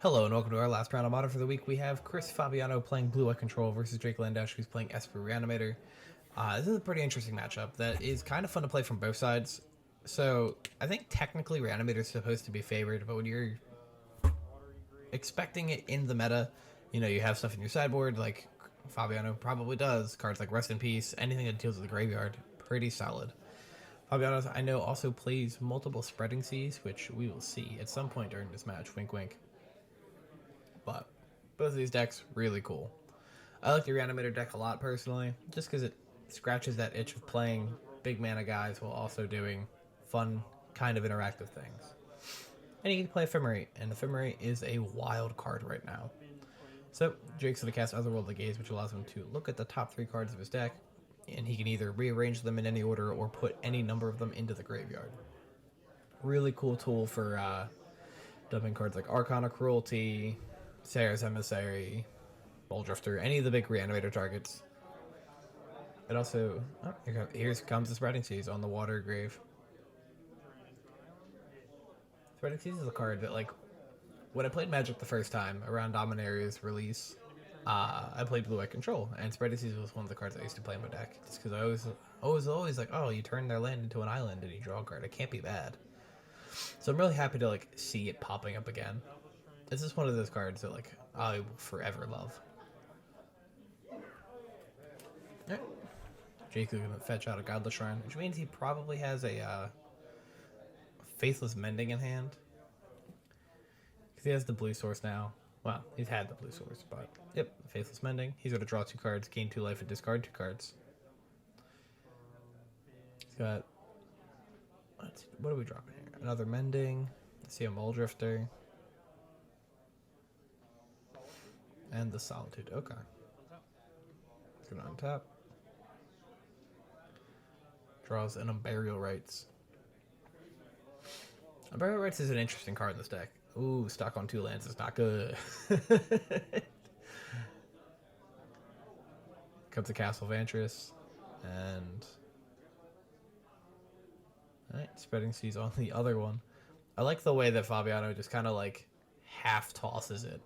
Hello and welcome to our last round of Modern for the week. We have Chris Fabiano playing Blue Eye Control versus Drake Landash, who's playing Esper Reanimator. This is a pretty interesting matchup that is kind of fun to play from both sides. So I think technically Reanimator is supposed to be favored, but when you're expecting it in the meta, you have stuff in your sideboard like Fabiano probably does. Cards like Rest in Peace, anything that deals with the graveyard, pretty solid. Fabiano, I know, also plays multiple Spreading Seas, which we will see at some point during this match. Wink, wink. But both of these decks, really cool. I like the Reanimator deck a lot personally, just because it scratches that itch of playing big mana guys while also doing fun, kind of interactive things. And you can play Ephemerate, and Ephemerate is a wild card right now. So, Drake's going to cast Otherworldly Gaze, which allows him to look at the top 3 cards of his deck, and he can either rearrange them in any order or put any number of them into the graveyard. Really cool tool for dumping cards like Arcana Cruelty, Sarah's Emissary, Drifter, any of the big Reanimator targets. It also... Oh, here comes the Spreading Seas on the Water Grave. Spreading Seas is a card that, like, when I played Magic the first time, around Dominaria's release, I played Blue Eye Control, and Spreading Seas was one of the cards I used to play in my deck, just because I was always like, oh, you turn their land into an island and you draw a card. It can't be bad. So I'm really happy to, like, see it popping up again. This is one of those cards that, like, I will forever love. Alright. Jake is going to fetch out a Godless Shrine, which means he probably has a Faithless Mending in hand. Because he has the blue source now. Well, he's had the blue source, but yep, Faithless Mending. He's going to draw 2 cards, gain 2 life, and discard 2 cards. He's got... What are we dropping here? Another Mending. Let's see a Drifter. And the Solitude. Okay. It's going to untap. Draws an Unburial Rites. Unburial Rites is an interesting card in this deck. Ooh, stuck on 2 lands is not good. Comes a Castle Vantress. And... Alright, Spreading Seas on the other one. I like the way that Fabiano just kind of, like, half tosses it.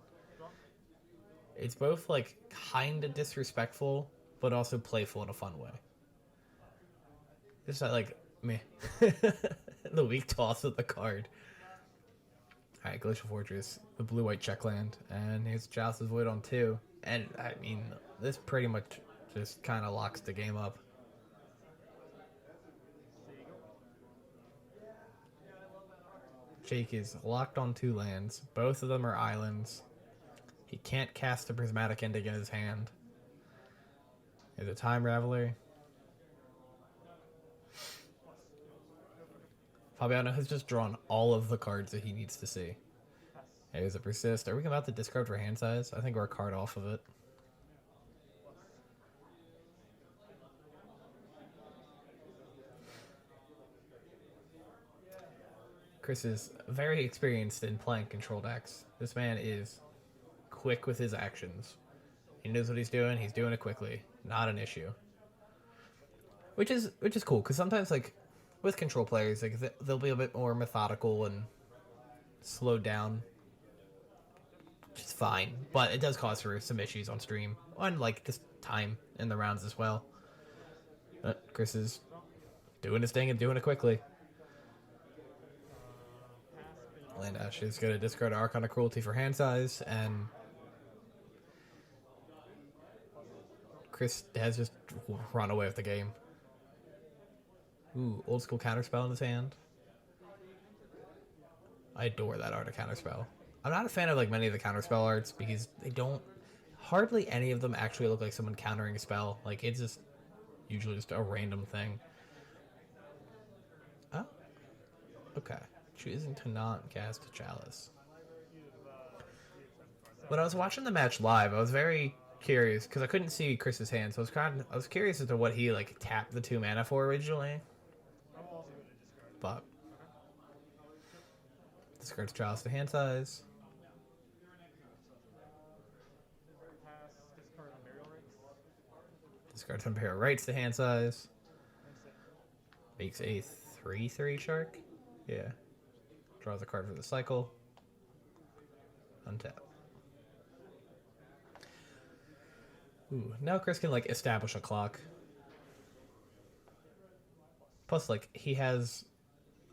It's both, like, kind of disrespectful, but also playful in a fun way. Just like, meh. The weak toss of the card. Alright, Glacial Fortress, the blue-white checkland, and here's Chalice's Void on 2. And, I mean, this pretty much just kind of locks the game up. Jake is locked on 2 lands. Both of them are islands. He can't cast a Prismatic Ending in his hand. There's a Time Raveler. Fabiano has just drawn all of the cards that he needs to see. There's a Persist. Are we about to discard for hand size? I think we're a card off of it. Chris is very experienced in playing control decks. This man is quick with his actions. He knows what he's doing it quickly. Not an issue. Which is cool, because sometimes, like, with control players, like, they'll be a bit more methodical and slowed down. Which is fine, but it does cause for some issues on stream. And, like, just time in the rounds as well. But Chris is doing his thing and doing it quickly. Landash is going to discard Arcana Cruelty for hand size, and Chris has just run away with the game. Ooh, old school counterspell in his hand. I adore that art of counterspell. I'm not a fan of, like, many of the counterspell arts because they don't... Hardly any of them actually look like someone countering a spell. Like, it's just usually just a random thing. Oh. Okay. Choosing to not cast a Chalice. When I was watching the match live, I was very curious because I couldn't see Chris's hand, so I was curious as to what he, like, tapped the 2 mana for originally. But discards Chalice to hand size. Discards Unburial Rites to hand size. Makes a 3/3 shark. Yeah. Draws a card for the cycle. untap. Ooh, now Chris can like establish a clock. Plus, like, he has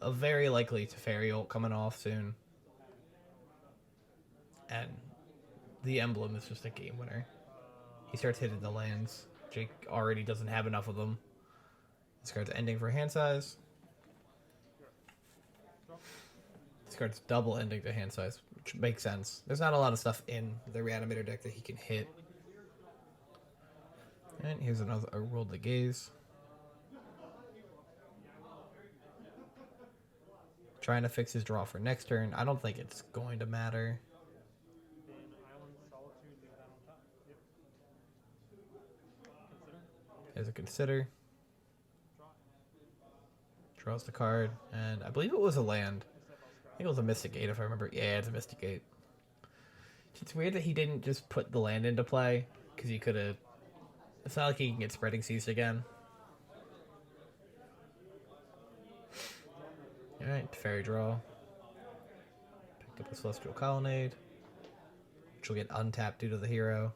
a very likely Teferi ult coming off soon. And the emblem is just a game winner. He starts hitting the lands. Jake already doesn't have enough of them. This card's ending for hand size. This card's double ending to hand size, which makes sense. There's not a lot of stuff in the Reanimator deck that he can hit. And here's another World of Gaze. Trying to fix his draw for next turn. I don't think it's going to matter. There's a Consider. Draws the card, and I believe it was a land. I think it was a Mystic Gate if I remember. Yeah, it's a Mystic Gate. It's weird that he didn't just put the land into play, because he could have... It's not like he can get Spreading Seas again. Alright, Fairy Draw. Picked up a Celestial Colonnade, which will get untapped due to the hero.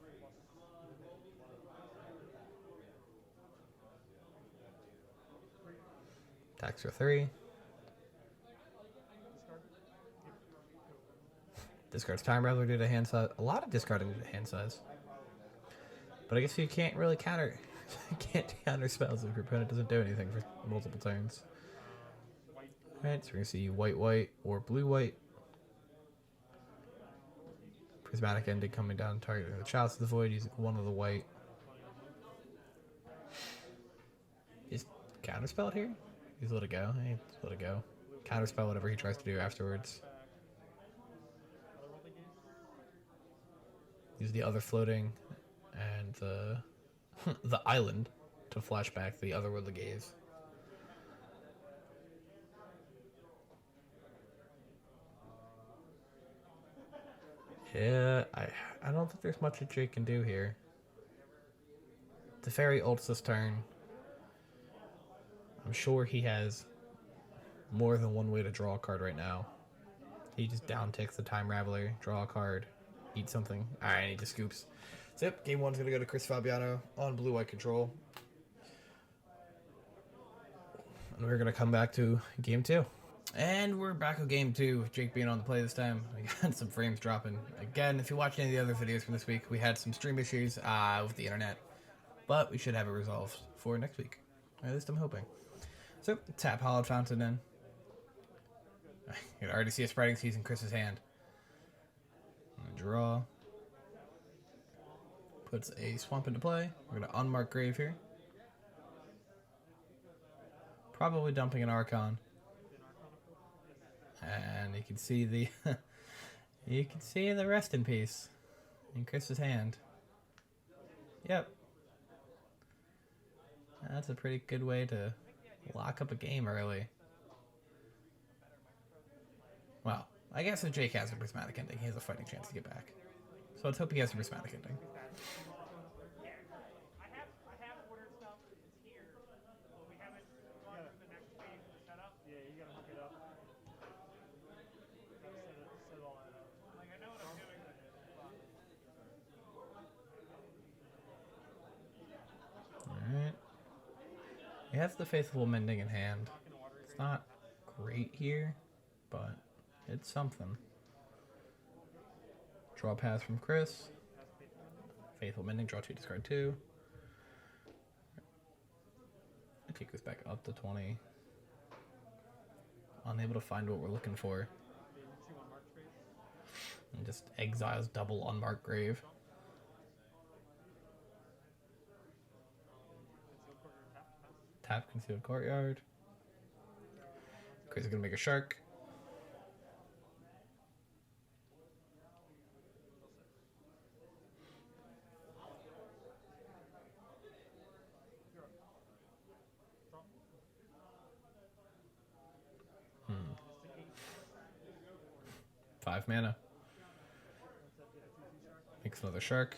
Attacks for 3. Discards Time Raveler due to hand size. A lot of discarding due to hand size. But I guess you can't really counter... you can't counter spells if your opponent doesn't do anything for multiple turns. Alright, so we're going to see white or blue-white. Prismatic Ending coming down, targeting the Chalice of the Void, using one of the white. Just counterspell it here? Just let it go. Hey, just let it go. Counterspell whatever he tries to do afterwards. Use the other floating and the the island to flashback the other World of Gaze. Yeah, I don't think there's much that Jake can do here. The Fairy ults this turn. I'm sure he has more than one way to draw a card right now. He just down ticks the Time Raveler, draw a card, eat something. Alright, he just scoops. So yep, game 1's going to go to Chris Fabiano on blue-white control. And we're going to come back to game 2. And we're back with game 2, Jake being on the play this time. We got some frames dropping. Again, if you watch any of the other videos from this week, we had some stream issues with the internet. But we should have it resolved for next week. At least I'm hoping. So, tap Hallowed Fountain in. You can already see a Spreading Seas in Chris's hand. Draw. Puts a Swamp into play. We're going to unmark Grave here. Probably dumping an Archon. And you can see the you can see the Rest in Peace in Chris's hand. Yep. That's a pretty good way to lock up a game early. Well, I guess if Jake has a Prismatic Ending, he has a fighting chance to get back. So let's hope he has a Prismatic Ending. Alright. He has the Faithful Mending in hand. It's not great here, but it's something. Draw pass from Chris. Faithful Mending, draw 2, discard 2. I take this back up to 20. Unable to find what we're looking for. And just exiles double unmarked Grave. Tap Concealed Courtyard. Chris is gonna make a shark. Five mana. Makes another shark.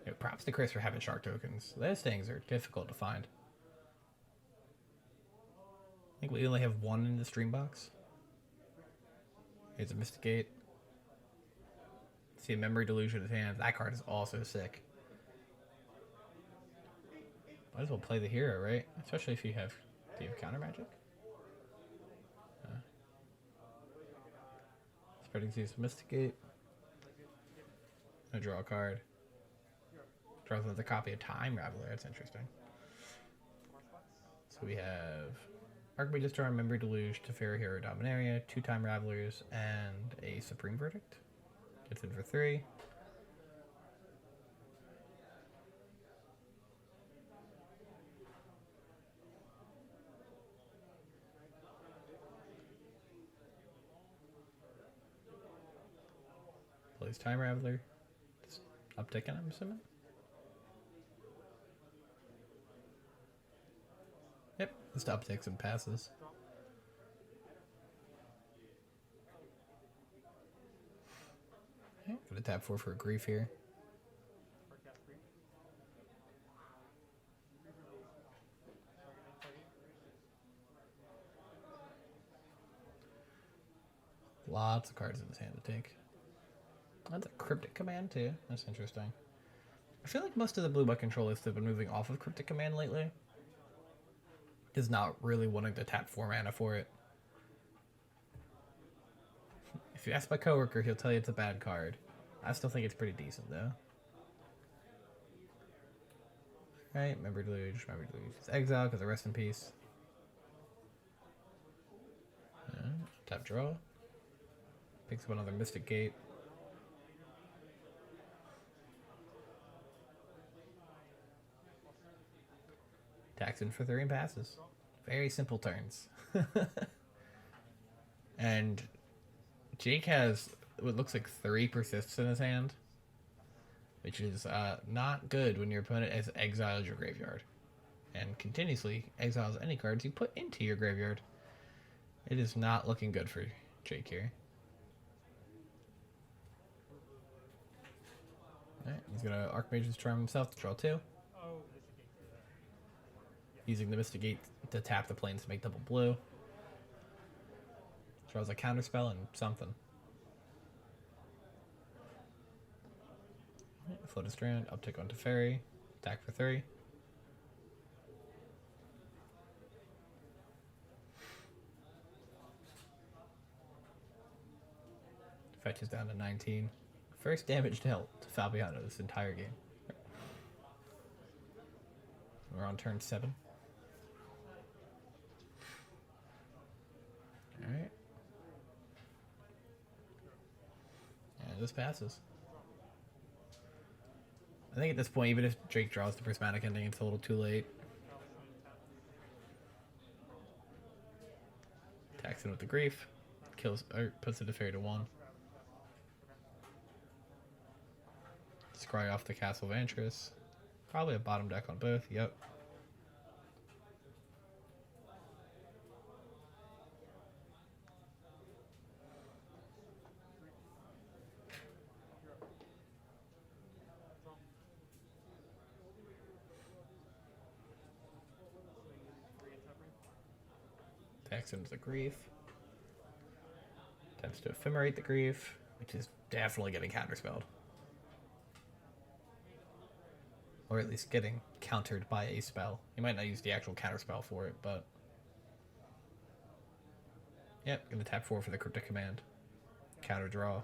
Yeah, props to Chris for having shark tokens. Those things are difficult to find. I think we only have one in the stream box. Here's a Mysticate. See a Memory Delusion in his hand. That card is also sick. Might as well play the hero, right? Especially if you have... Do you have counter magic? Spreading Seas, Mysticate. I draw a card. Draws another copy of Time Raveler. That's interesting. So we have Archmage Storm, Memory Deluge, Teferi Hero Dominaria, 2 Time Ravelers, and a Supreme Verdict. Gets in for 3. Plays Time Raveler. Just upticking, I'm assuming. Yep, just upticks and passes. Okay, gonna tap 4 for a Grief here. Lots of cards in his hand to take. That's a Cryptic Command too. That's interesting. I feel like most of the blue-white controllers have been moving off of Cryptic Command lately. Is not really wanting to tap 4 mana for it. If you ask my coworker, he'll tell you it's a bad card. I still think it's pretty decent though. Right, Memory Deluge, Memory Deluge. It's exile because of Rest in Peace. Tap draw. Picks up another Mystic Gate. Attacks in for 3 and passes. Very simple turns. And Jake has what looks like 3 persists in his hand, which is not good when your opponent has exiled your graveyard and continuously exiles any cards you put into your graveyard. It is not looking good for Jake here. Alright, he's gonna Archmage's Charm himself to draw 2. Using the Mystic Gate to tap the planes to make double blue. Draws a counterspell and something. Float a Strand, uptick onto Teferi, attack for 3. Fetches down to 19. First damage dealt to Fabiano this entire game. We're on turn 7. Alright. And this passes. I think at this point, even if Drake draws the Prismatic Ending, it's a little too late. Attacks in with the Grief. Kills, or puts the Teferi to 1. Scry off the Castle Vantress. Probably a bottom deck on both, yep. Attacks into the Grief. Attempts to Ephemerate the Grief, which is definitely getting counterspelled. Or at least getting countered by a spell. You might not use the actual counterspell for it, but... Yep, gonna tap 4 for the Cryptic Command. Counter draw.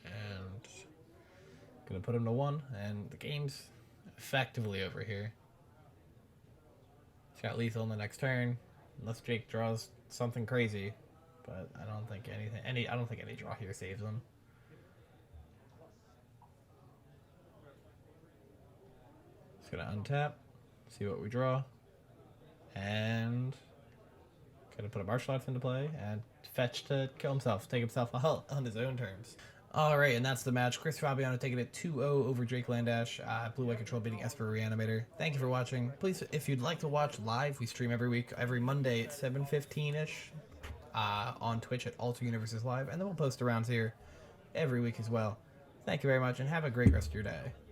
And... gonna put him to 1, and the game's effectively over here. He's got lethal in the next turn, unless Jake draws something crazy, but I don't think I don't think any draw here saves him. Just gonna untap, see what we draw, and gonna put a Martial Arts into play and fetch to kill himself, take himself out on his own terms. Alright, and that's the match. Chris Fabiano taking it 2-0 over Drake Landash. Blue-White Control beating Esper Reanimator. Thank you for watching. Please, if you'd like to watch live, we stream every week, every Monday at 7:15-ish on Twitch at AlternateUniversesLive, and then we'll post around here every week as well. Thank you very much, and have a great rest of your day.